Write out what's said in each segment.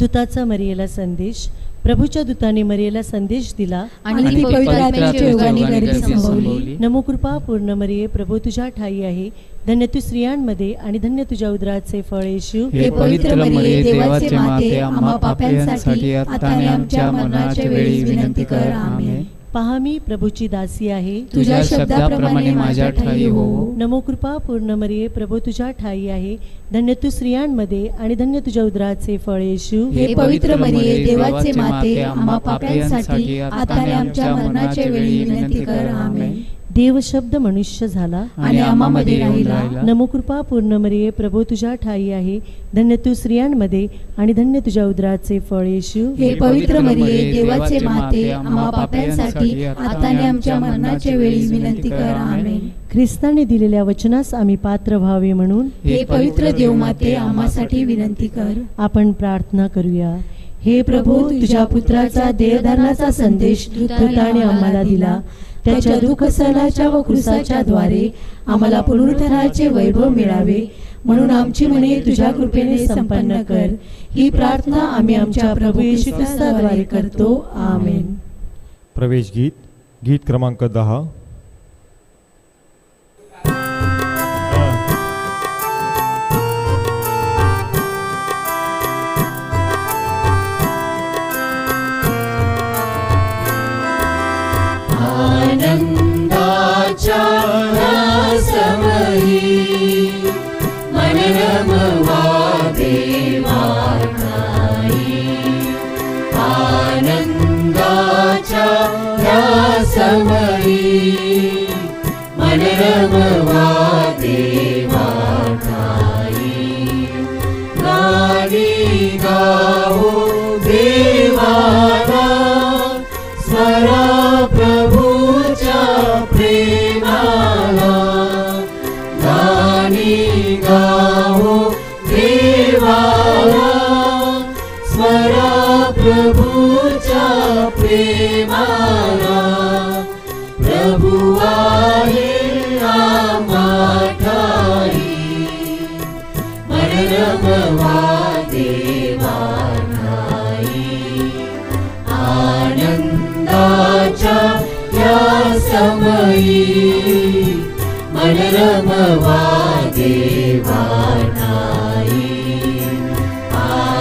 दूताचा मरियेला संदेश. प्रभूच्या दूताने मरियेला संदेश दिला आणि ती पवित्र आत्म्याच्या योगाने गर्दी संभवली. नमोकृपा पूर्ण मरिये, प्रभू तुझ्या ठाई आहे. धन्य तू स्त्रियांमध्ये आणि धन्य तुझ्या उदराचे फळ येशू. हे पवित्र मरिये, देवाचे माते, आम्हा पाप्यांसाठी आता आणि आमच्या मरणाच्या वेळी विनंती कर. आमेन. पहा मी प्रभूची दासी आहे, तुझ्या शब्दाप्रमाणे माझ्या ठाई हो. नमोकृपा पूर्ण मरिये, प्रभू तुझ्या ठाई आहे. धन्य तू स्त्रियांमध्ये आणि धन्य तुझ्या उदराचे फळ येशू. हे पवित्र मरिये, देवाचे माते, आम्हा पाप्यांसाठी आता आणि आमच्या मरणाच्या वेळी विनंती कर. आमेन. देव शब्द मनुष्य झाला आणि आम्हामध्ये राहिला. नमोकृपा पूर्ण मरिये, प्रभू तुझ्या ठाई आहे. धन्य तू स्त्रियांमध्ये आणि धन्य तुझ्या उदराचे फळ येशू. हे पवित्र मरिये, देवाचे माते, आम्हा पाप्यांसाठी आता आणि आमच्या मरणाच्या वेळी विनंती कर. आमेन. ख्रिस्ताने दिलेल्या वचनास आम्ही पात्र व्हावे म्हणून हे पवित्र देवमाते, आम्हासाठी विनंती कर. आपण प्रार्थना करूया. हे प्रभू, तुझ्या पुत्राचा देहधारणाचा संदेश दूताने आम्हाला दिला. त्याच्या दुःख सहनाच्या व क्रूसाच्या द्वारे आम्हाला पुनरुत्थानाचे वैभव मिळावे, म्हणून आमची मने तुझ्या कृपेने संपन्न कर. ही प्रार्थना आम्ही आमच्या प्रभू येशू ख्रिस्ताद्वारे करतो. आमेन. प्रवेश गीत, गीत क्रमांक 10. आनंदाच्या रसमयी मन रमवा देवा ठाई. आनंदाच्या रसमयी मन रमवा देवा ठाई. गाणी गाओ देवाला, स्वरा प्रभूच्या प्रेमाला. गाणी गाओ देवाला, स्वरा प्रभूच्या प्रेमाला. प्रभू आहे आम्हा ठाई, मन रमवा देवा ठाई. आनंदाच्या या समयी मन रमवा देवा ठाई.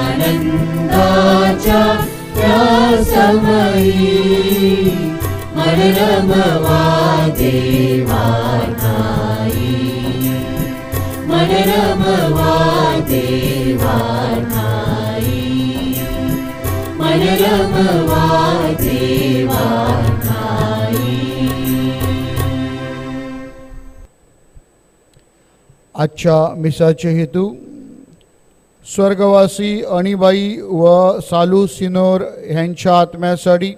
आनंदाच्या या समयी मन रमवा देवा ठाई. मन रमवा देवा ठाई. मन रमवा देवा ठाई. आजच्या मिसाचे हेतू स्वर्गवासी अणीबाई व सालू सिनोर ह्यांच्या आत्म्यासाठी,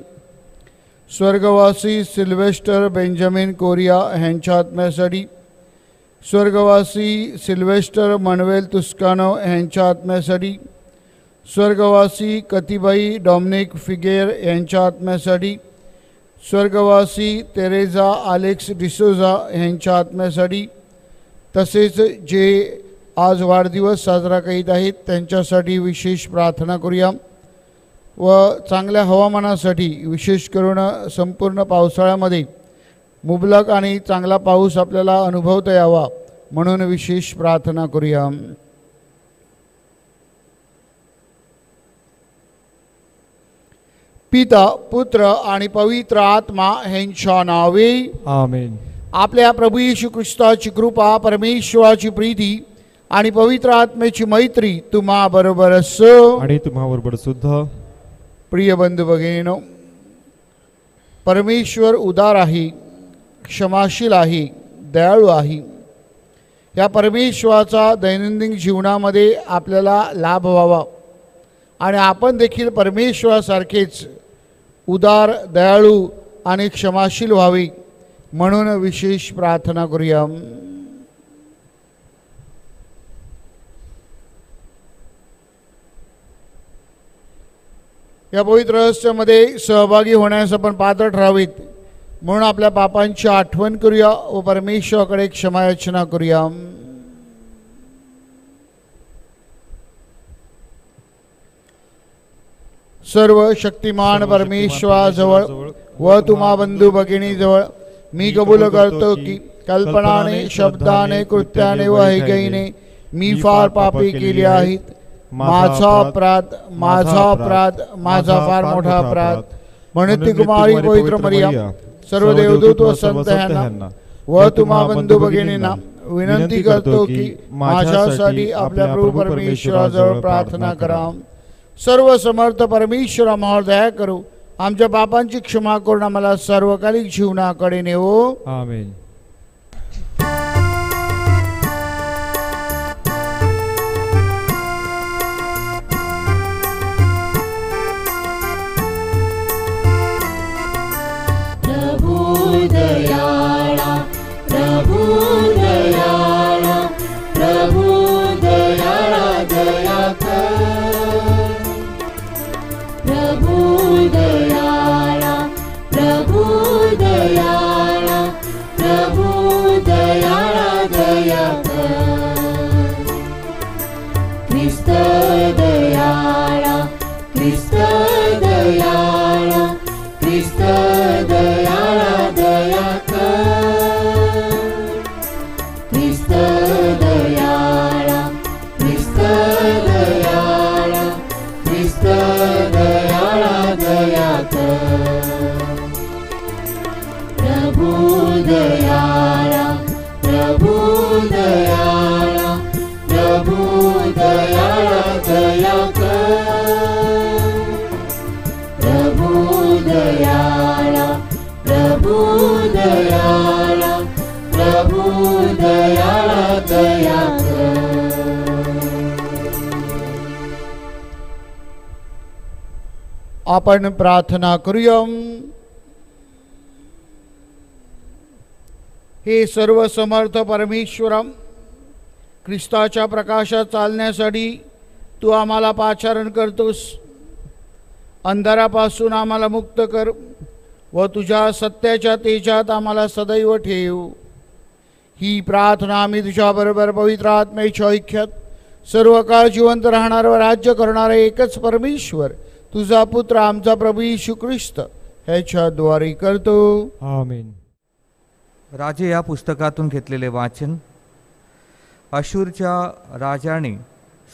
स्वर्गवासी सिल्वेस्टर बेंजामिन कोरिया ह्यांच्या आत्म्यासाठी, स्वर्गवासी सिल्वेस्टर मनवेल तुस्कानो ह्यांच्या आत्म्यासाठी, स्वर्गवासी कतिबाई डॉमिनिक फिगेर यांच्या आत्म्यासाठी, स्वर्गवासी तेरेजा आलेक्स डिसोजा यांच्या आत्म्यासाठी, तसेच जे आज वाढदिवस साजरा करीत आहेत त्यांच्यासाठी विशेष प्रार्थना करूया. व चांगल्या हवामानासाठी, विशेष करून संपूर्ण पावसाळ्यामध्ये मुबलक आणि चांगला पाऊस आपल्याला अनुभवता यावा म्हणून विशेष प्रार्थना करूया. पिता, पुत्र आणि पवित्र आत्मा ह्यांच्या नावे आमेन. आपल्या प्रभू येशू ख्रिस्ताची कृपा, परमेश्वराची प्रीती आणि पवित्र आत्म्याची मैत्री तुम्हा बरोबर असो आणि तुम्हाबरोबर सुद्धा. प्रिय बंधू भगिनीनो, परमेश्वर उदार आहे, क्षमाशील आहे, दयाळू आहे. या परमेश्वराचा दैनंदिन जीवनामध्ये आपल्याला लाभ व्हावा आणि आपण देखील परमेश्वरासारखेच उदार, दयाळू आणि क्षमाशील व्हावे म्हणून विशेष प्रार्थना करूया. या पवित्र रहस्यामध्ये सहभागी होण्यास आपण पात्र ठरावीत म्हणून आपल्या पापांची आठवण करूया व परमेश्वराकडे क्षमायाचना करूया. सर्व शक्तिमान परमेश्वराजवळ व तुम्हा बंधू भगिनीजवळ मी कबूल करतो की कल्पनाने, शब्दाने, कृत्याने व ऐकीने मी फार पापे केली आहेत. माझा अपराध, माझा अपराध, माझा फार मोठा अपराध. म्हणून ती कुमारी पवित्र मरियम, सर्व देवदूत व संत ह्यांना व तुम्हा बंधू भगिनींना विनंती करतो की माझ्यासाठी आपल्या प्रभू परमेश्वराजवळ प्रार्थना करा. सर्व समर्थ परमेश्वर आम्हावर दया करू, आमच्या पापांची क्षमा करून आम्हाला सर्वकालिक जीवनाकडे नेवो. आमेन. प्रभु दयाळा, प्रभु दयाळा, प्रभु दयाळा दया कर. प्रभु दयाळा, प्रभु दयाळा, प्रभु दयाळा दया कर. ख्रिस्त दयाळा, ख्रिस्त दयाळा, ख्रिस्त दयाळा दया कर. ख्रिस्त दयाळा, ख्रिस्त दयाळा, ख्रिस्त दयाळा दया कर. प्रभु दयाळा, प्रभु दयाळा, प्रभु दयाळा दया कर. प्रभु दयाळा, प्रभु दयाळा, प्रभु दयाळा दया कर. आपण प्रार्थना करूया. हे सर्व समर्थ परमेश्वरा, ख्रिस्ताच्या प्रकाशात चालण्यासाठी तू आम्हाला पाचारण करतोस. अंधारापासून आम्हाला मुक्त कर व तुझ्या सत्याच्या तेजात आम्हाला सदैव ठेव. ही प्रार्थना आम्ही तुझ्याबरोबर पवित्र आत्म्याच्या ऐक्यात सर्व काळ जिवंत राहणार व राज्य करणारा एकच परमेश्वर तुझा पुत्र आमचा प्रभू येशू ख्रिस्त ह्याच्याद्वारे करतो. आमेन. राजे या पुस्तकातून घेतलेले वाचन. अशूरच्या राजाने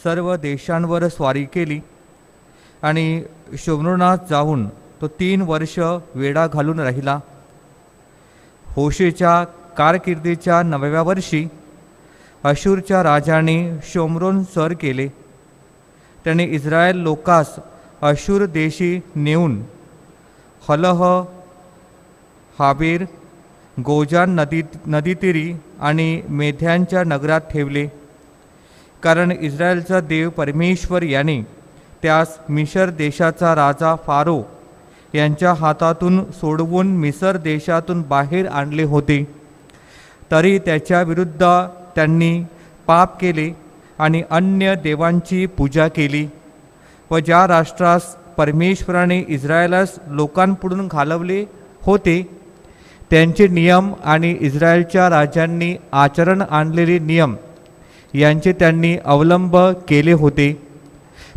सर्व देशांवर स्वारी केली आणि शोम्रोनात जाऊन तो 3 वर्ष वेढा घालून राहिला. होशेच्या कारकिर्दीच्या 9व्या वर्षी अशूरच्या राजाने शोम्रोन सर केले. त्याने इस्रायल लोकास अशूर देशी नेऊन हलह, हाबेर, गोजान नदीतीरी आणि मेध्यांच्या नगरात ठेवले. कारण इस्रायलचा देव परमेश्वर याने त्यास मिसर देशाचा राजा फारो यांच्या हातातून सोडवून मिसर देशातून बाहेर आणले होते. तरी त्याच्या विरुद्ध त्यांनी पाप केले आणि अन्य देवांची पूजा केली व ज्या राष्ट्रास परमेश्वराने इस्रायलास लोकांपुढून घालवले होते त्यांचे नियम आणि इस्रायलच्या राजांनी आचरण आणलेले नियम यांचे त्यांनी अवलंब केले होते.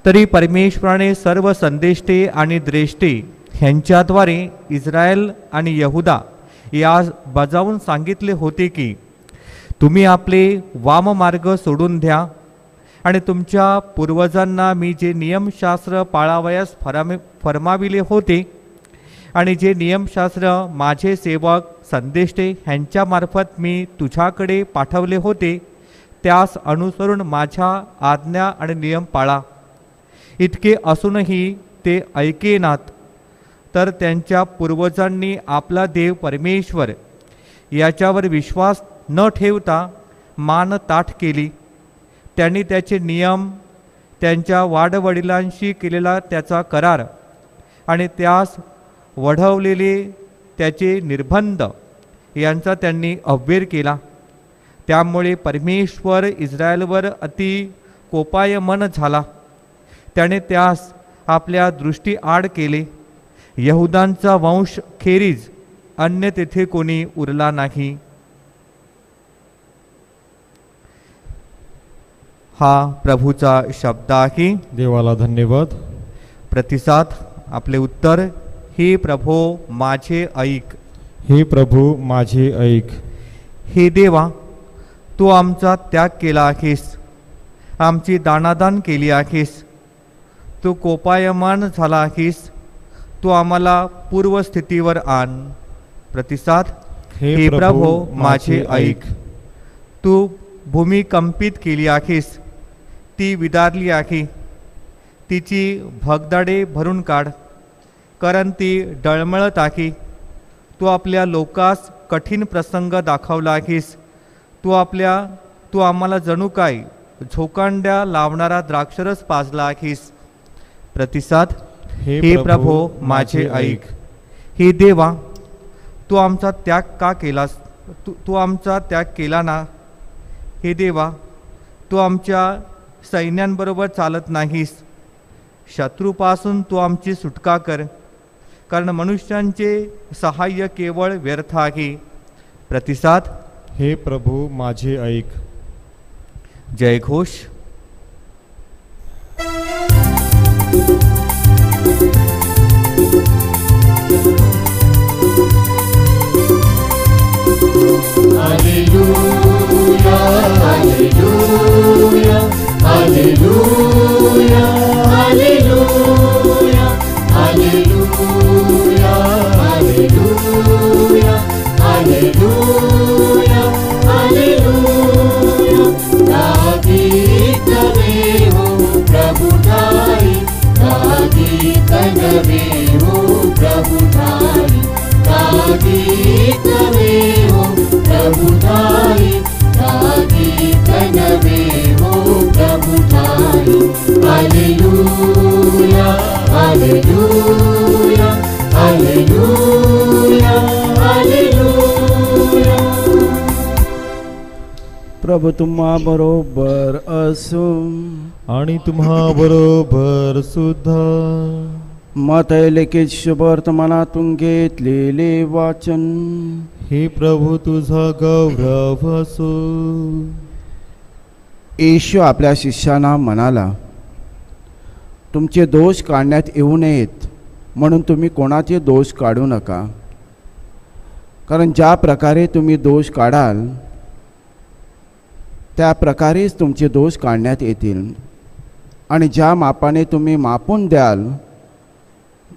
तरी परमेश्वराने सर्व संदेष्टे आणि द्रेष्टे ह्यांच्याद्वारे इस्रायल आणि यहुदा यास बजावून सांगितले होते की तुम्ही आपले वाममार्ग सोडून द्या आणि तुमच्या पूर्वजांना मी जे नियमशास्त्र पाळावयास फरमाविले होते आणि जे नियमशास्त्र माझे सेवक संदेष्टे ह्यांच्यामार्फत मी तुझ्याकडे पाठवले होते त्यास अनुसरून माझ्या आज्ञा आणि नियम पाळा. इतके असूनही ते ऐकेनात, तर त्यांच्या पूर्वजांनी आपला देव परमेश्वर याच्यावर विश्वास न ठेवता मान ताठ केली. त्यांनी त्याचे नियम, त्यांच्या वाडवडिलांशी केलेला त्याचा करार आणि त्यास वढवलेले त्याचे निर्बंध यांचा त्यांनी अव्यय केला. त्यामुळे परमेश्वर इस्रायलवर अति कोपायमन झाला. त्याने त्यास आपल्या दृष्टीआड केले. यहुदांचा वंश खेरीज अन्य तेथे कोणी उरला नाही. हा प्रभूचा शब्द आहे. देवाला धन्यवाद. प्रतिसाद आपले उत्तर, हे प्रभो माझे ऐक. हे प्रभू माझे ऐक. हे देवा, तू आमचा त्याग केला आहेस, आमची दानादान केली आहेस, तू कोपायमान झाला आहेस, तू आम्हाला पूर्वस्थितीवर आण. प्रतिसाद, हे प्रभो माझे ऐक. तू भूमी कंपित केली आहेस, ती विदारली आहे, तिची भगदाडे भरून काढ, कारण ती डळमळत आहे. तू आपल्या लोकास कठीण प्रसंग दाखवला आहेस, तू आम्हाला जणू काय झोकांड्या लावणारा द्राक्षरस पाजला आहेस. प्रतिसाद, हे प्रभो माझे ऐक. हे देवा, तू आमचा त्याग का केलास? तू आमचा त्याग केला ना. हे देवा, तू आमच्या सैन्यांबरोबर चालत नाहीस. शत्रूपासून तू आमची सुटका कर, कारण मनुष्यांचे सहाय्य केवळ व्यर्थ आहे. प्रतिसाद, हे प्रभू माझे ऐक. जयघोष. Alleluia, alleluia, alleluia, alleluia, alleluia, alleluia, alleluia, alleluia. गीत नवे हो प्रभु ठाई, गीत नवे हो प्रभु ठाई, गीत नवे हो प्रभु ठाई, गीत नवे हो प्रभु ठाई. Hallelujah, hallelujah, hallelujah, hallelujah. प्रभु तुम्हा बरोबर असो आणि तुम्हा बरोबर सुद्धा. माता लिखित शुभवर्तमानातून घेतलेले वाचन. हे प्रभू तुझा गौरव असो. येशू आपल्या शिष्यांना म्हणाला, तुमचे दोष काढण्यात येऊ नयेत म्हणून तुम्ही कोणाचे दोष काढू नका, कारण ज्या प्रकारे तुम्ही दोष काढाल त्या प्रकारेच तुमचे दोष काढण्यात येतील, आणि ज्या मापाने तुम्ही मापून द्याल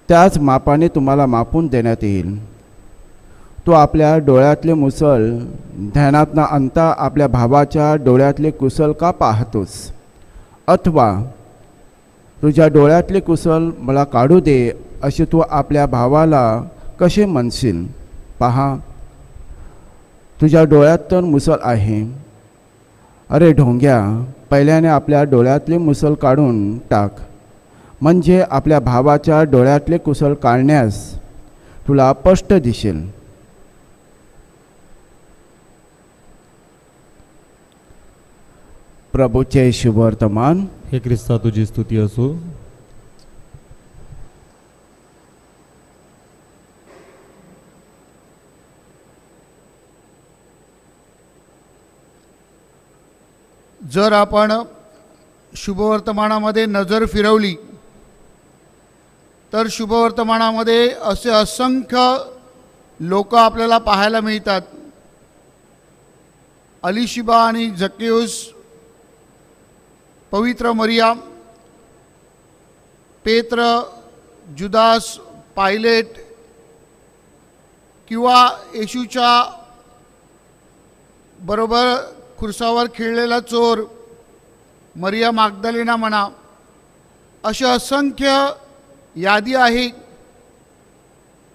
त्याच मापाने तुम्हाला मापून देण्यात येईल. तो आपल्या डोळ्यातले मुसल ध्यानात न आणता आपल्या भावाच्या डोळ्यातले कुसल का पाहतोस? अथवा तुझ्या डोळ्यातले कुसल मला काढू दे असे तू आपल्या भावाला कसे म्हणशील? पहा, तुझ्या डोळ्यात तर मुसल आहे. अरे ढोंग्या, पहिल्याने आपल्या डोळ्यातले मुसल काढून टाक, म्हणजे आपल्या भावाच्या डोळ्यातले कुसल काढण्यास तुला स्पष्ट दिसेल. प्रभूचे शुभवर्तमान. हे ख्रिस्ता तुझी स्तुती असो. जर आपण शुभवर्तमानामध्ये नजर फिरवली तर शुभवर्तमानामध्ये असे असंख्य लोक आपल्याला पाहायला मिळतात. अलिशिबा आणि जक्केऊस, पवित्र मरिया, पेत्र, जुदास, पायलेट किंवा येशूच्या बरोबर खुर्सावर खिळलेला चोर मरिया मागदलेना म्हणा, अशी असंख्य यादी आहे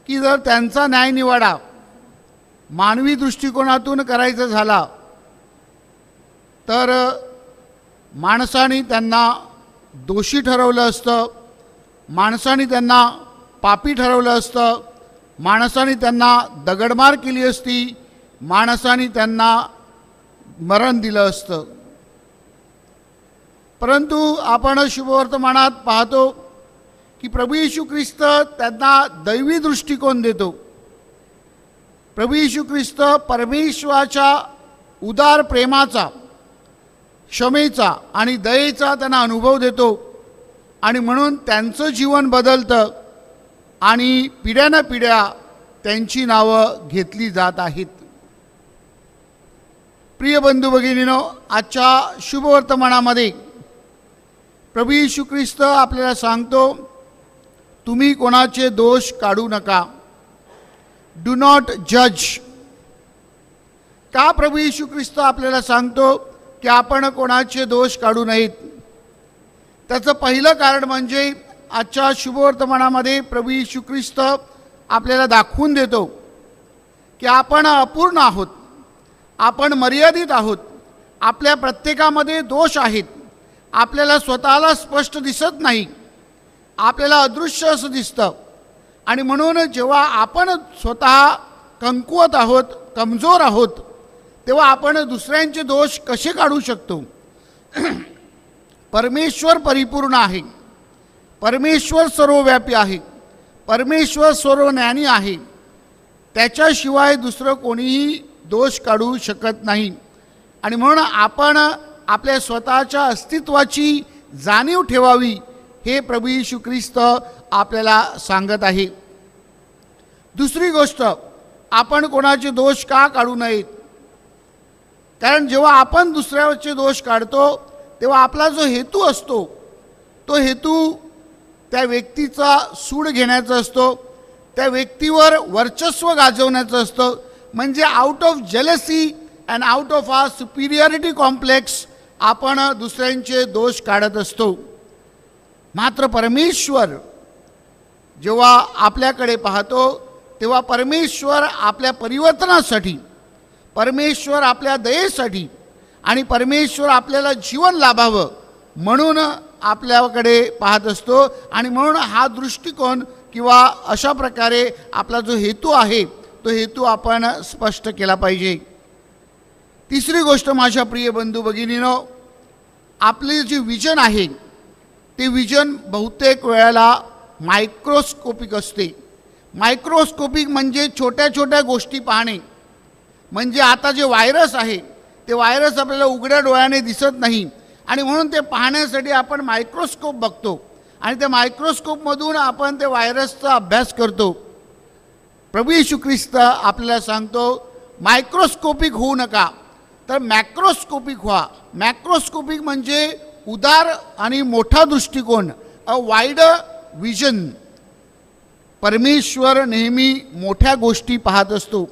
की जर त्यांचा न्यायनिवाडा मानवी दृष्टिकोनातून करायचा झाला तर माणसाने त्यांना दोषी ठरवलं असतं, माणसाने त्यांना पापी ठरवलं असतं, माणसाने त्यांना दगडमार केली असती, माणसाने त्यांना मरण दिलं असतं. परंतु आपण शुभवर्तमानात पाहतो की प्रभू येशू ख्रिस्त त्यांना दैवी दृष्टिकोन देतो. प्रभू येशू ख्रिस्त परमेश्वराच्या उदार प्रेमाचा, क्षमेचा आणि दयेचा त्यांना अनुभव देतो. आणि म्हणून त्यांचं जीवन बदलतं आणि पिढ्यानं पिढ्या त्यांची नावं घेतली जात आहेत. प्रिय बंधू भगिनीनो, आजच्या शुभवर्तमानामध्ये प्रभू येशू ख्रिस्त आपल्याला सांगतो, तुम्ही कोणाचे दोष काढू नका. डू नॉट जज. का प्रभू येशू ख्रिस्त आपल्याला सांगतो की आपण कोणाचे दोष काढू नयेत? त्याचं पहिलं कारण म्हणजे आजच्या शुभवर्तमानामध्ये प्रभू येशू ख्रिस्त आपल्याला दाखवून देतो की आपण अपूर्ण आहोत, आपण मर्यादित आहोत, आपल्या प्रत्येकामध्ये दोष आहेत. आपल्याला स्वतःला स्पष्ट दिसत नाही, आपल्याला अदृश्य असं दिसतं. आणि म्हणून जेव्हा आपण स्वतः कमकुवत आहोत, कमजोर आहोत, तेव्हा आपण दुसऱ्यांचे दोष कसे काढू शकतो? परमेश्वर परिपूर्ण आहे, परमेश्वर सर्वव्यापी आहे, परमेश्वर सर्वज्ञानी आहे. त्याच्याशिवाय दुसरं कोणीही दोष काढू शकत नाही. आणि म्हणून आपण आपल्या स्वतःच्या अस्तित्वाची जाणीव ठेवावी, हे प्रभू येशू ख्रिस्त आपल्याला सांगत आहे. दुसरी गोष्ट, आपण कोणाचे दोष का काढू नयेत? कारण जेव्हा आपण दुसऱ्याचे दोष काढतो तेव्हा आपला जो हेतू असतो, तो हेतू त्या व्यक्तीचा सूड घेण्याचा असतो, त्या व्यक्तीवर वर्चस्व गाजवण्याचं असतं. म्हणजे out of jealousy and out of a superiority complex आपण दुसऱ्यांचे दोष काढत असतो. मात्र परमेश्वर जेव्हा आपल्याकडे पाहतो तेव्हा परमेश्वर आपल्या परिवर्तनासाठी, परमेश्वर आपल्या दयेसाठी आणि परमेश्वर आपल्याला जीवन लाभावं म्हणून आपल्याकडे पाहत असतो. आणि म्हणून हा दृष्टिकोन किंवा अशा प्रकारे आपला जो हेतू आहे तो हेतू आपण स्पष्ट केला पाहिजे. तिसरी गोष्ट माझ्या प्रिय बंधू भगिनीनो, आपले जे विजन आहे ते विजन बहुतेक वेळेला मायक्रोस्कोपिक असते. मायक्रोस्कोपिक म्हणजे छोट्या छोट्या गोष्टी पाहणे. म्हणजे आता जे व्हायरस आहे ते व्हायरस आपल्याला उघड्या डोळ्याने दिसत नाही आणि म्हणून ते पाहण्यासाठी आपण मायक्रोस्कोप बघतो आणि त्या मायक्रोस्कोपमधून आपण ते व्हायरसचा अभ्यास करतो. प्रभू येशू ख्रिस्त आपल्याला सांगतो, मायक्रोस्कोपिक होऊ नका, तर मॅक्रोस्कोपिक व्हा. मॅक्रोस्कोपिक म्हणजे उदार आणि मोठा दृष्टिकोन, अ वाईड विजन. परमेश्वर नेहमी मोठ्या गोष्टी पाहत असतो.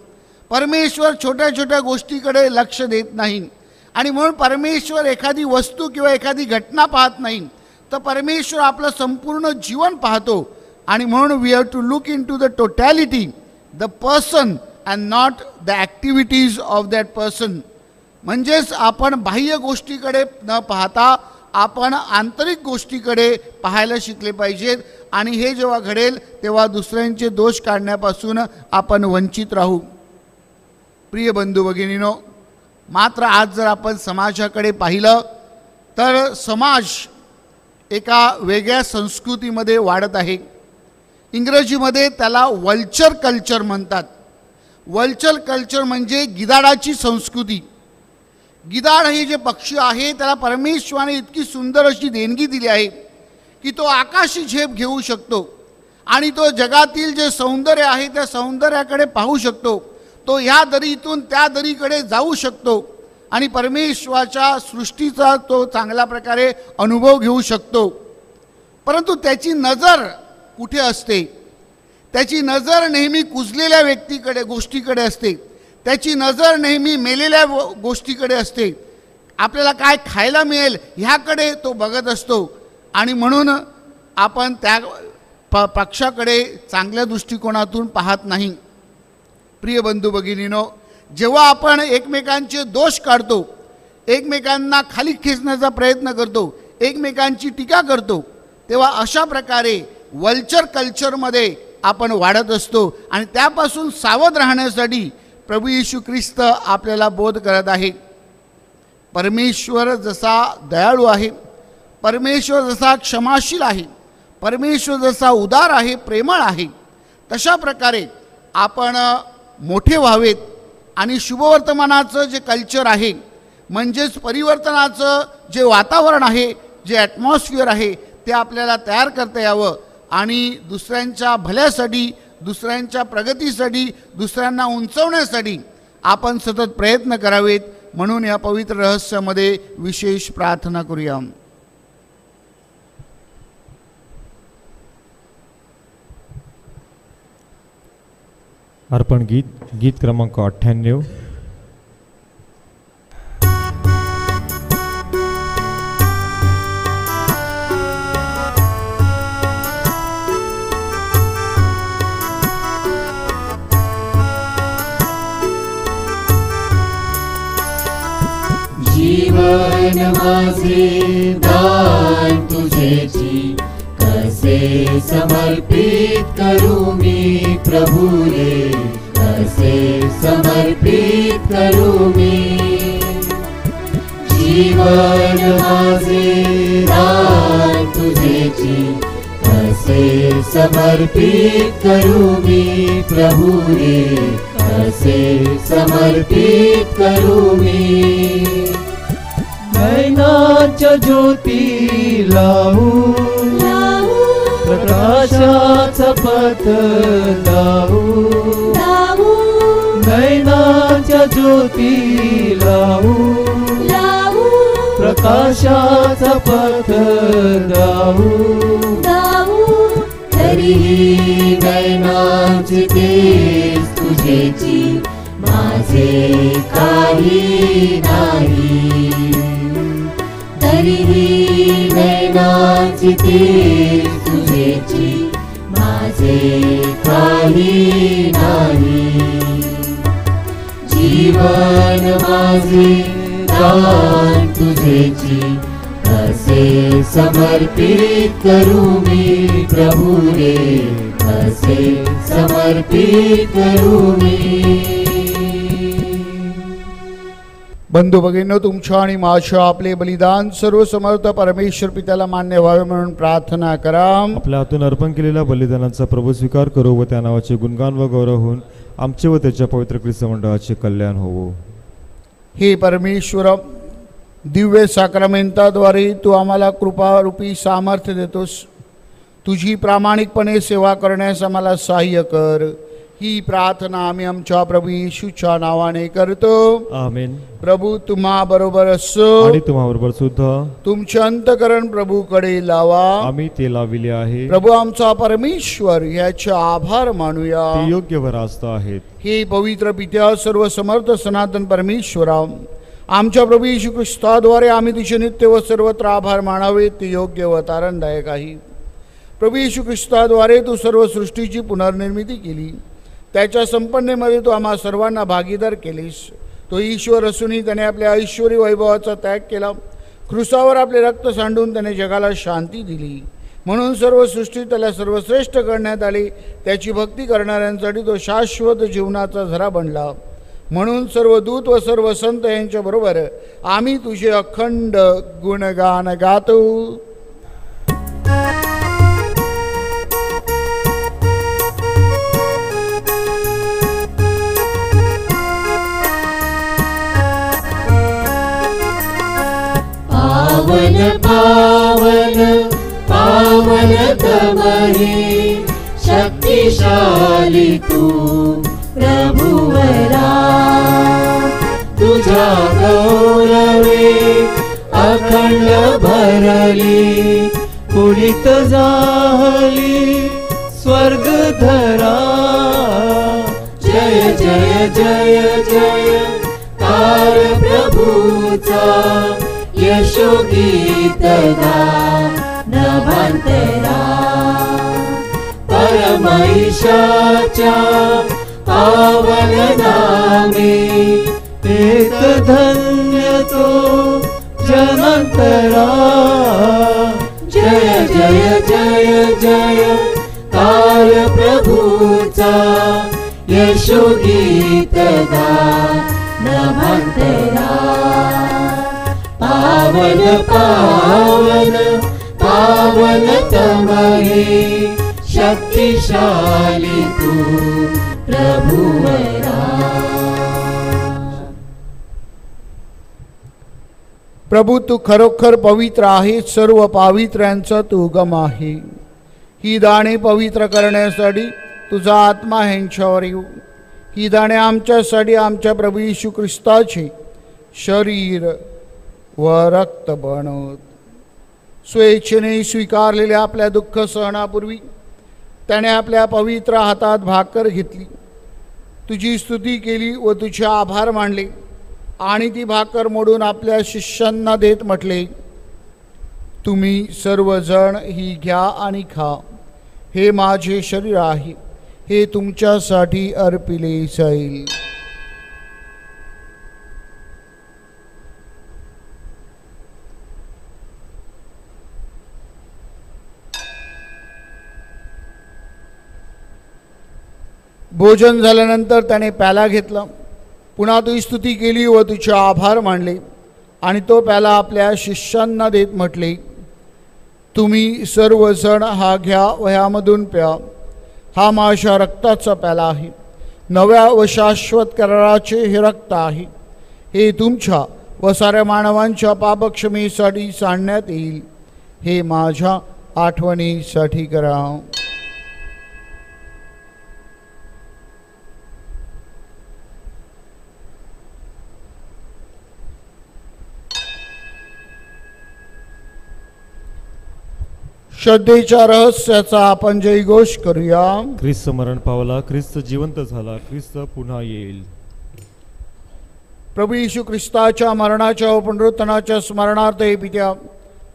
परमेश्वर छोट्या छोट्या गोष्टीकडे लक्ष देत नाही. आणि म्हणून परमेश्वर एखादी वस्तू किंवा एखादी घटना पाहत नाही, तर परमेश्वर आपलं संपूर्ण जीवन पाहतो. आणि म्हणून we have to look into the totality, the person and not the activities of that person. म्हणजेच आपण बाह्य गोष्टीकडे न पाहता आपण आंतरिक गोष्टीकडे पाहायला शिकले पाहिजेत. आणि हे जेव्हा घडेल तेव्हा दुसऱ्यांचे दोष काढण्यापासून आपण वंचित राहू. प्रिय बंधू भगिनीनो, मात्र आज जर आपण समाजाकडे पाहिलं तर समाज एका वेगळ्या संस्कृतीमध्ये वाढत आहे. इंग्रजीमध्ये त्याला वल्चर कल्चर म्हणतात. वल्चर कल्चर म्हणजे गिधाडाची संस्कृती. गिधाड हे जे पक्षी आहे त्याला परमेश्वराने इतकी सुंदर अशी देणगी दिली आहे की तो आकाशी झेप घेऊ शकतो आणि तो जगातील जे सौंदर्य आहे त्या सौंदर्याकडे पाहू शकतो. तो ह्या दरीतून त्या दरीकडे जाऊ शकतो आणि परमेश्वराच्या सृष्टीचा तो चांगल्या प्रकारे अनुभव घेऊ शकतो. परंतु त्याची नजर कुठे असते? त्याची नजर नेहमी कुजलेल्या व्यक्तीकडे, गोष्टीकडे असते. त्याची नजर नेहमी मेलेल्या गोष्टीकडे असते. आपल्याला काय खायला मिळेल ह्याकडे तो बघत असतो. आणि म्हणून आपण त्या पक्षाकडे चांगल्या दृष्टिकोनातून पाहत नाही. प्रिय बंधू भगिनीनो, जेव्हा आपण एकमेकांचे दोष काढतो, एकमेकांना खाली खेचण्याचा प्रयत्न करतो, एकमेकांची टीका करतो, तेव्हा अशा प्रकारे वल्चर कल्चरमध्ये आपण वाढत असतो. आणि त्यापासून सावध राहण्यासाठी प्रभू येशू ख्रिस्त आपल्याला बोध करत आहे. परमेश्वर जसा दयाळू आहे, परमेश्वर जसा क्षमाशील आहे, परमेश्वर जसा उदार आहे, प्रेमळ आहे, तशा प्रकारे आपण मोठे व्हावेत. आणि शुभवर्तमानाचं जे कल्चर आहे, म्हणजेच परिवर्तनाचं जे वातावरण आहे, जे ॲटमॉस्फिअर आहे, ते आपल्याला तयार करता यावं आणि दुसऱ्यांच्या भल्यासाठी, दुसऱ्यांच्या प्रगतीसाठी, दुसऱ्यांना उंचवण्यासाठी आपण सतत प्रयत्न करावेत. म्हणून या पवित्र रहस्यामध्ये विशेष प्रार्थना करूया. अर्पण गीत क्रमांक 98. जीवन माझे दान तुझेची कसे समर्पित करू मी प्रभुले, कसे समर्पित करू मी. जीवन माझे दान तुझेची कसे समर्पित करू मी प्रभुले, कसे समर्पित करू मी. नैनाच्या ज्योती लावू, प्रकाशाचा पथ लावू, नैनाच्या ज्योती लावू, प्रकाशाचा पथ लावू. तरीही नैनाची तेज तुझेची माझे काही नाही, तरीही नैनाची तेज तुझेची माझे काही नाही. जीवन माझे दान तुझेची कसे समर्पित करू मी प्रभुले, कसे समर्पित करू मी. बंधू भगिनींनो, तुमच्या आणि माझ्या आपले बलिदान सर्व समर्थ परमेश्वर पित्याला मान्य व्हावे म्हणून प्रार्थना करा. आपल्या हातून अर्पण केलेल्या बलिदानाचा प्रभू स्वीकार करो व त्या नावाचे गुणगान व गौरव होऊन आमचे व त्याच्या पवित्र ख्रिस्त मंडळाचे कल्याण होवो. हे परमेश्वर, दिव्य साक्रमेंताद्वारे तू आम्हाला कृपारूपी सामर्थ्य देतोस. तुझी प्रामाणिकपणे सेवा करण्यास आम्हाला सहाय्य कर. ही प्रार्थना आम्ही आमच्या प्रभू येशूच्या नावाने करतो. आमेन. प्रभू तुम्हा बरोबर असो आणि तुम्हाबरोबर सुद्धा. तुमचे अंतकरण प्रभूकडे लावा. आम्ही ते लाविले आहे. प्रभू आमचा परमेश्वर याचे आभार मानूया. ते योग्य व रास्त आहेत. हे पवित्र पित्या, सर्व समर्थ सनातन परमेश्वरा, आमच्या प्रभू येशू ख्रिस्ताद्वारे आम्ही तुझे नित्य व सर्वत्र आभार मानावे ते योग्य व तारणदायक आहे. प्रभू येशू ख्रिस्ताद्वारे तू सर्व सृष्टीची पुनर्निर्मिती केली. त्याच्या संपन्नेमध्ये तू आम्हा सर्वांना भागीदार केलीस. तो ईश्वर असूनही त्याने आपल्या ऐश्वरी वैभवाचा त्याग केला. क्रूसावर आपले रक्त सांडून त्याने जगाला शांती दिली. म्हणून सर्व सृष्टी त्याला सर्वश्रेष्ठ करण्यात आली. त्याची भक्ती करणाऱ्यांसाठी तो शाश्वत जीवनाचा झरा बनला. म्हणून सर्व दूत व सर्व संत यांच्या बरोबर आम्ही तुझे अखंड गुणगान गातो. पावन पावन पावन तमहे शक्तिशाली तू प्रभुवरा. तुझ्या गौरवे अखंड भरली, पुरित झाली स्वर्ग धरा. जय जय जय जय कार प्रभूचा यशो गीत गा नभांतरा. परमेशाच्या पावन नामे एक धन्य तो जनांतरा. जय जय जय जय कार प्रभूचा यशो गीत गा नभांतरा. पावन पावन पावन तमहे शक्तिशाली तू प्रभुवरा. प्रभू तू खरोखर पवित्र आहे, सर्व पावित्र्यांचा तू उगम आहे. ही दाणे पवित्र करण्यासाठी तुझा आत्मा ह्यांच्यावर येऊ. ही दाणे आमच्यासाठी आमच्या प्रभू येशू ख्रिस्ताचे शरीर व रक्त बनवत. स्वेच्छेने स्वीकारलेल्या आपल्या दुःख सहनापूर्वी त्याने आपल्या पवित्र हातात भाकर घेतली, तुझी स्तुती केली व तुझे आभार मानले आणि ती भाकर मोडून आपल्या शिष्यांना देत म्हटले, तुम्ही सर्वजण ही घ्या आणि खा. हे माझे शरीर आहे, हे तुमच्यासाठी अर्पिले जाईल. भोजन झाल्यानंतर त्याने प्याला घेतला, पुन्हा तुझी स्तुती केली व तुझे आभार मानले आणि तो प्याला आपल्या शिष्यांना देत म्हटले, तुम्ही सर्वजण हा घ्या व ह्यामधून प्या. हा माझ्या रक्ताचा प्याला आहे, नव्या व शाश्वत कराराचे हे रक्त आहे. हे तुमच्या व साऱ्या मानवांच्या पापक्षमेसाठी सांडण्यात येईल. हे माझ्या आठवणीसाठी करा. श्रद्धेच्या रहस्याचा आपण जयघोष करूया. ख्रिस्त मरण पावला, ख्रिस्त जिवंत झाला, ख्रिस्त पुन्हा येईल. प्रभू येशू ख्रिस्ताच्या मरणाच्या व पुनरुत्थानाच्या स्मरणार्थ हे पित्या,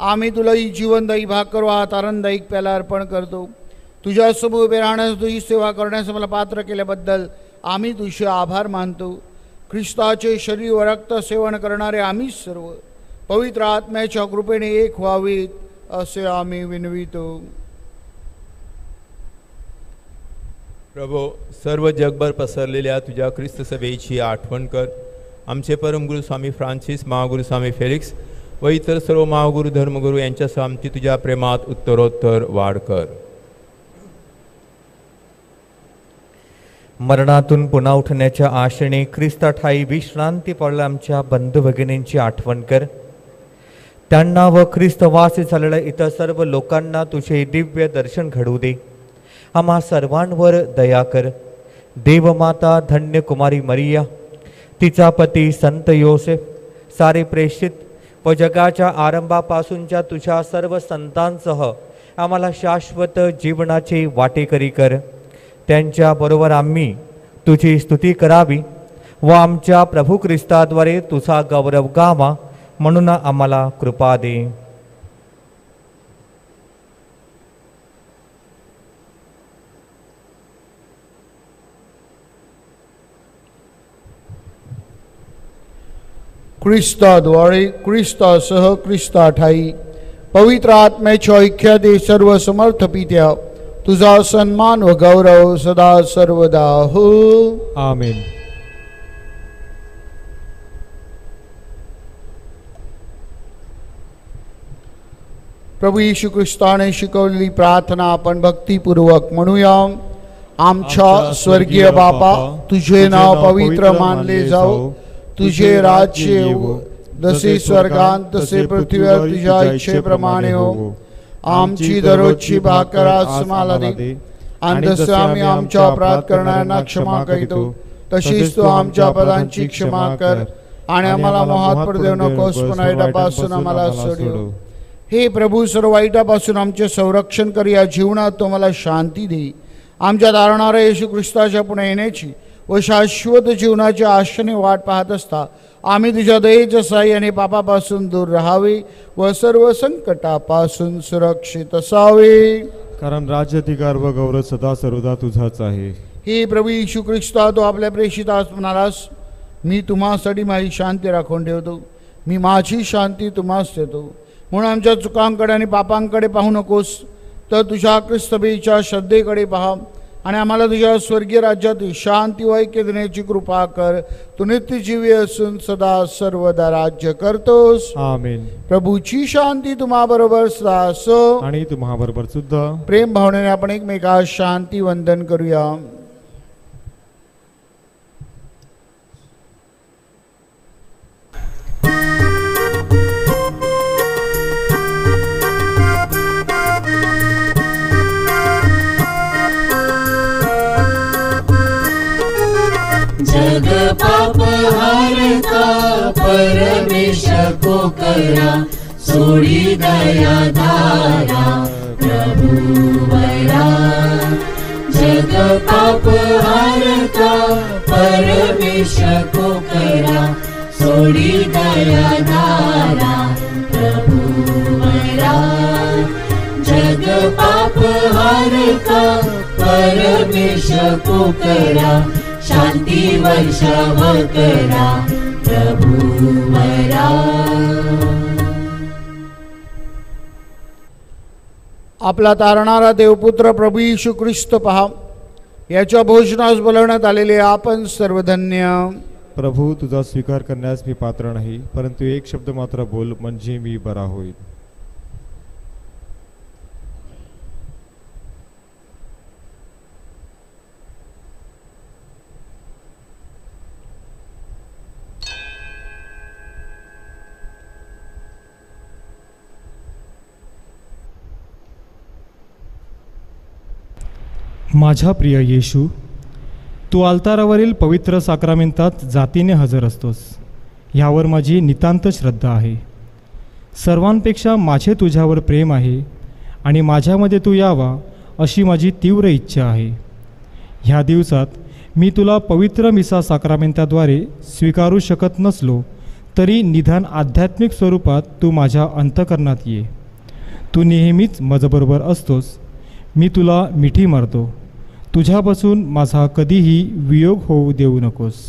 आम्ही तुला ही जीवनदायी भाकर व हात आनंददायक प्याला अर्पण करतो. तुझ्या समोर उभे राहण्यास, तुझी सेवा करण्यास मला पात्र केल्याबद्दल आम्ही तुझे आभार मानतो. ख्रिस्ताचे शरीर व रक्त सेवन करणारे आम्ही सर्व पवित्र आत्म्याच्या कृपेने एक व्हावेत असे आम्ही विनवितो. प्रभो, सर्व जगभर पसरलेल्या तुझ्या ख्रिस्त सभेची आठवण कर. आमचे परमगुरू स्वामी फ्रान्सिस, महागुरू स्वामी फेलिक्स व इतर सर्व महागुरू धर्मगुरू यांच्यासह आमची तुझ्या प्रेमात उत्तरोत्तर वाढ कर. मरणातून पुन्हा उठण्याच्या आशेने ख्रिस्ता ठाई विश्रांती पावलेल्या आमच्या बंधू भगिनींची आठवण कर. त्यांना व ख्रिस्तवासी झालेल्या इतर सर्व लोकांना तुझे दिव्य दर्शन घडवू दे. आम्हा सर्वांवर दया कर. देवमाता धन्य कुमारी मरिया, तिचा पती संत योसेफ, सारे प्रेषित व जगाच्या आरंभापासूनच्या तुझ्या सर्व संतांसह आम्हाला शाश्वत जीवनाचे वाटेकरी कर. त्यांच्याबरोबर आम्ही तुझी स्तुती करावी व आमच्या प्रभू ख्रिस्ताद्वारे तुझा गौरव गावा, म्हणून आम्हाला कृपा दे. ख्रिस्ताद्वारे, ख्रिस्तासह, ख्रिस्ताठाई पवित्र आत्म्याच्या ऐक्यात सर्व समर्थ पित्या, तुझा सन्मान व गौरव सदा सर्वदा हो. आमेन. प्रभू येशू ख्रिस्ताने शिकवलेली प्रार्थना आपण भक्तिपूर्वक म्हणूया. आमच्या स्वर्गीय बापा, तुझे नाव पवित्र मानले जाओ, तुझे राज्य येवो, जसे स्वर्गात तसे पृथ्वीवर तुझ्या इच्छेप्रमाणे हो. आमची दररोजची भाकर आज आम्हाला दे, आणि जसं आम्ही आमच्या अपराध करणाऱ्यांना क्षमा करीतो, तशीच तू आमच्या अपराधांची क्षमा कर, आणि आम्हाला मोहात पडू देऊ नकोस, पण वाईटापासून आम्हाला सोडव. हे प्रभू, सर्व वाईटापासून आमचे संरक्षण कर. या जीवनात तो मला शांती दे. आमच्या दारणाऱ्या येशू ख्रिस्ताच्या पुन्हा येण्याची व शाश्वत जीवनाच्या आशेने वाट पाहत असता आम्ही तुझ्या दयेच्या साहाय्याने पापापासून दूर राहावे व सर्व संकटापासून सुरक्षित असावे. कारण राज्य, अधिकार व गौरव सदा सर्वदा तुझाच आहे. हे प्रभू येशू ख्रिस्ता, तो आपल्या प्रेषितास म्हणालास, मी तुम्हासाठी माझी शांती राखून ठेवतो, मी माझी शांती तुम्हास देतो. म्हणून आमच्या चुकांकडे आणि पापांकडे पाहू नकोस, तर तुझ्या ख्रिस्तभेच्या श्रद्धेकडे पहा आणि आम्हाला तुझ्या स्वर्गीय राज्यात शांती व ऐक्य देण्याची कृपा कर. तू नित्यजीवी असून सदा सर्वदा राज्य करतोस. आमेन. प्रभूची शांती तुम्हाबरोबर सदा असो. आणि तुम्हाबरोबर सुद्धा. प्रेम भावनेने आपण एकमेकास शांती वंदन करूया. जग पाप हारता परमेश को करा सोडी दया धारा प्रभुवरा जग पाप हारता परमेश को करा सोडी दया धारा प्रभुवरा जग पाप हारता परमेश को करा शांती वर्षाव करा प्रभुवरा। आपला तारणारा देवपुत्र प्रभू येशू ख्रिस्त पहा, याच्या भोजनास बोलवण्यात आलेले आपण सर्वधन्य। प्रभू, तुझा स्वीकार करण्यास मी पात्र नाही, परंतु एक शब्द मात्र बोल, म्हणजे मी बरा होईल। माझा प्रिय येशू, तू अल्तारावरील पवित्र साक्रामेंतात जातीने हजर असतोस, ह्यावर माझी नितांत श्रद्धा आहे। सर्वांपेक्षा माझे तुझ्यावर प्रेम आहे आणि माझ्यामध्ये तू यावा अशी माझी तीव्र इच्छा आहे। ह्या दिवसात मी तुला पवित्र मिसा साक्रामेंताद्वारे स्वीकारू शकत नसलो तरी निदान आध्यात्मिक स्वरूपात तू माझ्या अंतःकरणात ये। तू नेहमीच माझ्याबरोबर असतोस, मी तुला मिठी मारतो, तुझ्यापासून माझा कधीही वियोग होऊ देऊ नकोस।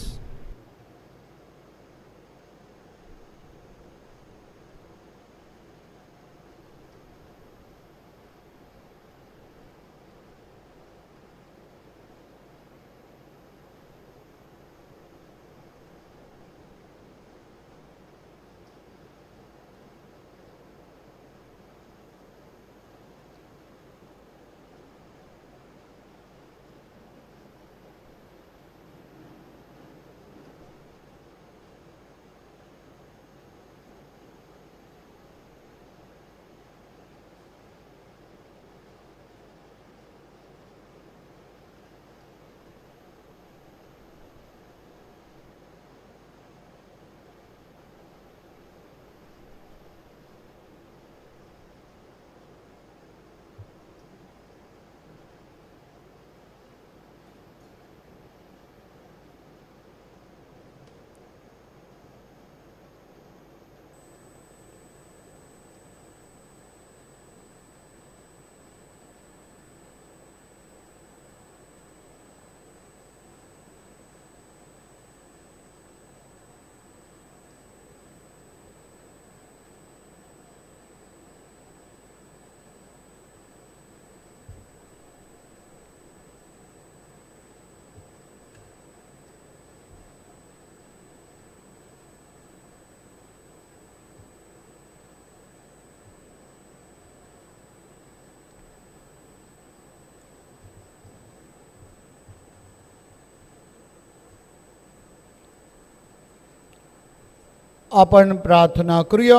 आपण प्रार्थना करूया।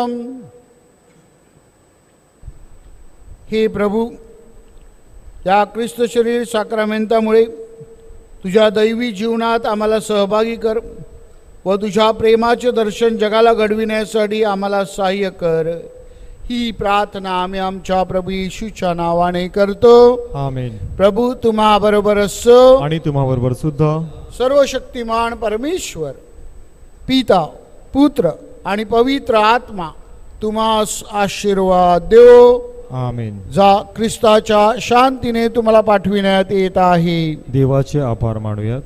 हे प्रभू, या ख्रिस्त शरीर साक्रामेंतामुळे तुझ्या दैवी जीवनात आम्हाला सहभागी कर व तुझ्या प्रेमाचे दर्शन जगाला घडविण्यासाठी आम्हाला सहाय्य कर। ही प्रार्थना आम्ही आमच्या प्रभू येशूच्या नावाने करतो, आमेन। प्रभू तुम्हा बरोबर असो आणि तुम्हा बरोबर सुद्धा सर्वशक्तिमान परमेश्वर पिता, पुत्र आणि पवित्र आत्मा तुम्हास आशीर्वाद देव, आमेन। जा ख्रिस्ताच्या शांतीने तुम्हाला पाठविण्यात येत आहे। देवाचे आभार मानूयात।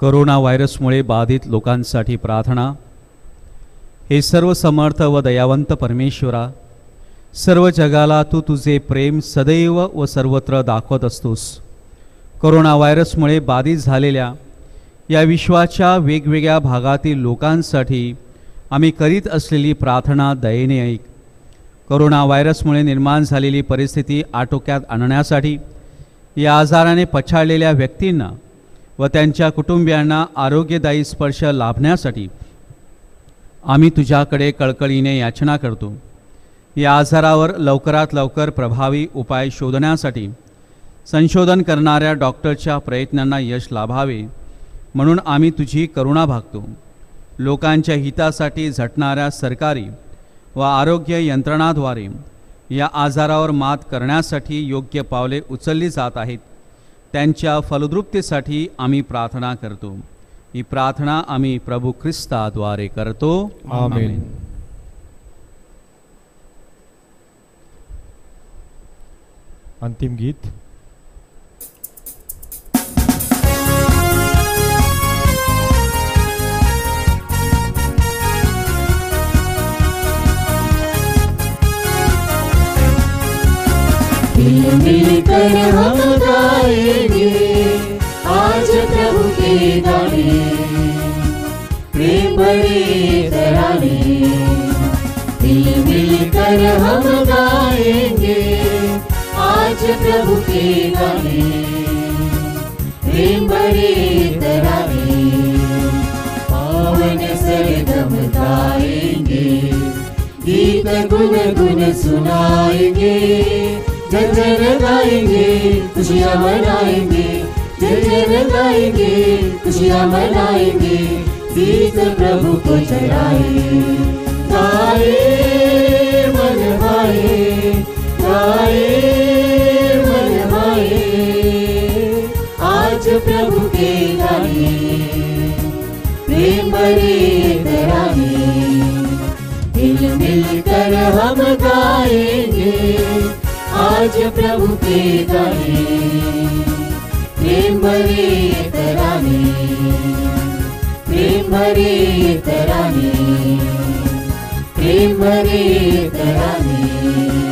कोरोना व्हायरसमुळे बाधित लोकांसाठी प्रार्थना। हे सर्व समर्थ व दयावंत परमेश्वरा, सर्व जगाला तू तुझे प्रेम सदैव व सर्वत्र दाखवत असतोस। कोरोना व्हायरसमुळे बाधित झालेल्या या विश्वाच्या वेगवेगळ्या भागातील लोकांसाठी आम्ही करीत असलेली प्रार्थना दयेने ऐक। कोरोना व्हायरसमुळे निर्माण झालेली परिस्थिती आटोक्यात आणण्यासाठी या आजाराने पछाडलेल्या व्यक्तींना व त्यांच्या कुटुंबियांना आरोग्यदायी स्पर्श लाभण्यासाठी आम्ही तुझ्याकडे कळकळीने याचना करतो। या आजारावर लवकरात लवकर प्रभावी उपाय शोधण्यासाठी संशोधन करणाऱ्या डॉक्टरच्या प्रयत्नांना यश लाभावे म्हणून आम्ही तुझी करुणा भागतो. लोकांच्या हितासाठी झटणाऱ्या सरकारी व आरोग्य यंत्रणाद्वारे या आजारावर मात करण्यासाठी योग्य पावले उचलली जात आहेत. त्यांच्या फलद्रुपतेसाठी आम्ही प्रार्थना करतो. ही प्रार्थना आम्ही प्रभू ख्रिस्ताद्वारे करतो. आमेन. अंतिम गीत. मिलकर हम गाएंगे आज प्रभु के गाने, प्रेम भरे तराने. मिलकर हम गाएंगे आज प्रभु के गाने, प्रेम भरे तराने. पावन सरगम गाएंगे, गीत गुन गुन सुनाएंगे, जय जय गाएंगे, खुशियाँ मनाएंगे, जय जय गाएंगे, खुशियाँ मनाएंगे, गीत प्रभु को चढ़ाए. गाए मन भाए, गाए मन भाए, आज प्रभु के गाने, प्रेम भरे तराने. मिल कर हम गाएंगे आज प्रभु के गाने, प्रेम भरे तराने, प्रेम भरे तराने, प्रेम भरे तराने.